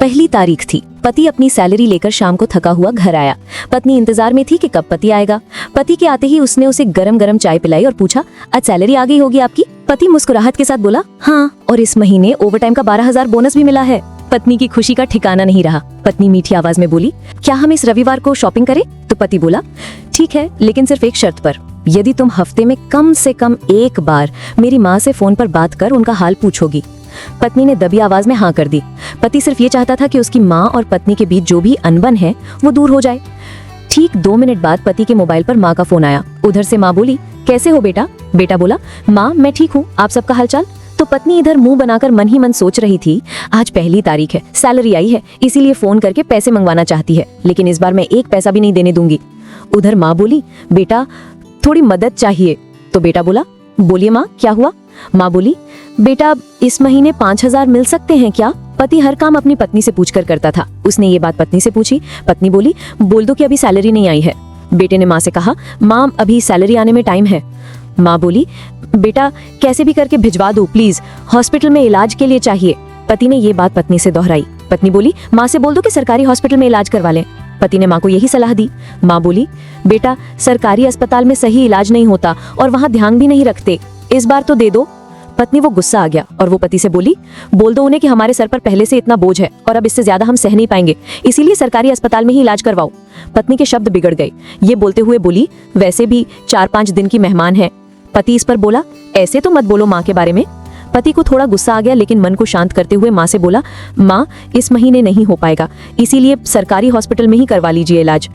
पहली तारीख थी। पति अपनी सैलरी लेकर शाम को थका हुआ घर आया। पत्नी इंतजार में थी कि कब पति आएगा। पति के आते ही उसने उसे गरम गरम चाय पिलाई और पूछा, आज सैलरी आ गई होगी आपकी? पति मुस्कुराहट के साथ बोला, हाँ, और इस महीने ओवरटाइम का 12,000 बोनस भी मिला है। पत्नी की खुशी का ठिकाना नहीं रहा। पत्नी मीठी आवाज में बोली, क्या हम इस रविवार को शॉपिंग करें? तो पति बोला, ठीक है, लेकिन सिर्फ एक शर्त पर। यदि तुम हफ्ते में कम से कम एक बार मेरी माँ से फोन पर बात कर उनका हाल पूछोगी। पत्नी ने दबी आवाज में हाँ कर दी। पति सिर्फ ये चाहता था कि उसकी माँ और पत्नी के बीच जो भी अनबन है वो दूर हो जाए। ठीक 2 मिनट बाद पति के मोबाइल पर माँ का फोन आया। उधर से माँ बोली, कैसे हो बेटा? बेटा बोला, माँ मैं ठीक हूँ, आप सबका हालचाल? तो पत्नी इधर मुंह बनाकर मन ही मन सोच रही थी, आज पहली तारीख है, सैलरी आई है, इसीलिए फोन करके पैसे मंगवाना चाहती है, लेकिन इस बार मैं एक पैसा भी नहीं देने दूंगी। उधर माँ बोली, बेटा थोड़ी मदद चाहिए। तो बेटा बोला, बोलिए माँ, क्या हुआ? माँ बोली, बेटा इस महीने 5,000 मिल सकते हैं क्या? पति हर काम अपनी पत्नी से पूछकर करता था। उसने ये बात पत्नी से पूछी। पत्नी बोली, बोल दो कि अभी सैलरी नहीं आई है। बेटे ने माँ से कहा, माँ अभी सैलरी आने में टाइम है। माँ बोली, बेटा कैसे भी करके भिजवा दो प्लीज, हॉस्पिटल में इलाज के लिए चाहिए। पति ने ये बात पत्नी से दोहराई। पत्नी बोली, माँ से बोल दो कि सरकारी हॉस्पिटल में इलाज करवा लें। पति ने माँ को यही सलाह दी। माँ बोली, बेटा सरकारी अस्पताल में सही इलाज नहीं होता और वहाँ ध्यान भी नहीं रखते, इस बार तो दे दो। पत्नी वो गुस्सा आ गया और वो पति से बोली, बोल दो उन्हें कि हमारे सर पर पहले से इतना बोझ है और अब इससे ज्यादा हम सह नहीं पाएंगे, इसीलिए सरकारी अस्पताल में ही इलाज करवाओ। पत्नी के शब्द बिगड़ गए। ये बोलते हुए बोली, वैसे भी 4-5 दिन की मेहमान है। पति इस पर बोला, ऐसे तो मत बोलो माँ के बारे में। पति को थोड़ा गुस्सा आ गया, लेकिन मन को शांत करते हुए माँ से बोला, माँ इस महीने नहीं हो पाएगा, इसीलिए सरकारी हॉस्पिटल में ही करवा लीजिए इलाज।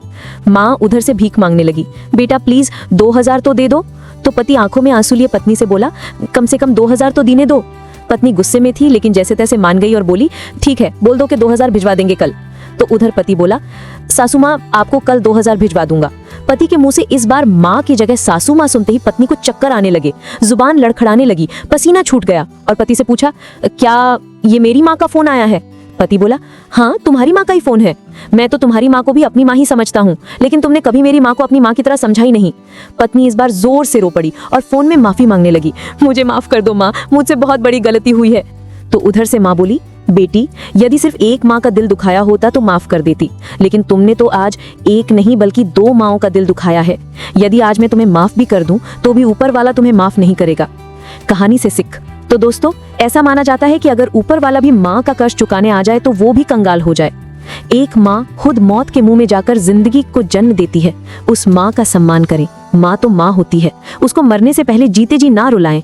माँ उधर से भीख मांगने लगी, बेटा प्लीज 2,000 तो दे दो। तो पति आंखों में आंसू लिए पत्नी से बोला, कम से कम 2,000 तो देने दो। पत्नी गुस्से में थी, लेकिन जैसे तैसे मान गई और बोली, ठीक है, बोल दो कि 2,000 भिजवा देंगे कल। तो उधर पति बोला, सासू माँ आपको कल 2,000 भिजवा दूंगा। पति के मुंह से इस बार माँ की जगह सासू माँ सुनते ही पत्नी को चक्कर आने लगे, जुबान लड़खड़ाने लगी, पसीना छूट गया और पति से पूछा, क्या ये मेरी माँ का फोन आया है? पति बोला, हाँ तुम्हारी माँ का ही फोन है। मैं तो तुम्हारी माँ को भी अपनी माँ ही समझता हूँ, लेकिन तुमने कभी मेरी माँ को अपनी माँ की तरह समझा ही नहीं। पत्नी इस बार जोर से रो पड़ी और फोन में माफी मांगने लगी, मुझे माफ कर दो माँ, मुझसे बहुत बड़ी गलती हुई है। तो उधर से माँ बोली, बेटी यदि सिर्फ एक माँ का दिल दुखाया होता तो माफ कर देती, लेकिन तुमने तो आज एक नहीं बल्कि 2 माँओं का दिल दुखाया है। यदि आज मैं तुम्हें माफ भी कर दूं तो भी ऊपर वाला तुम्हें माफ नहीं करेगा। कहानी से सिख। तो दोस्तों, ऐसा माना जाता है कि अगर ऊपर वाला भी माँ का कष्ट चुकाने आ जाए तो वो भी कंगाल हो जाए। एक माँ खुद मौत के मुंह में जाकर जिंदगी को जन्म देती है, उस माँ का सम्मान करें। माँ तो माँ होती है, उसको मरने से पहले जीते जी ना रुलाएं।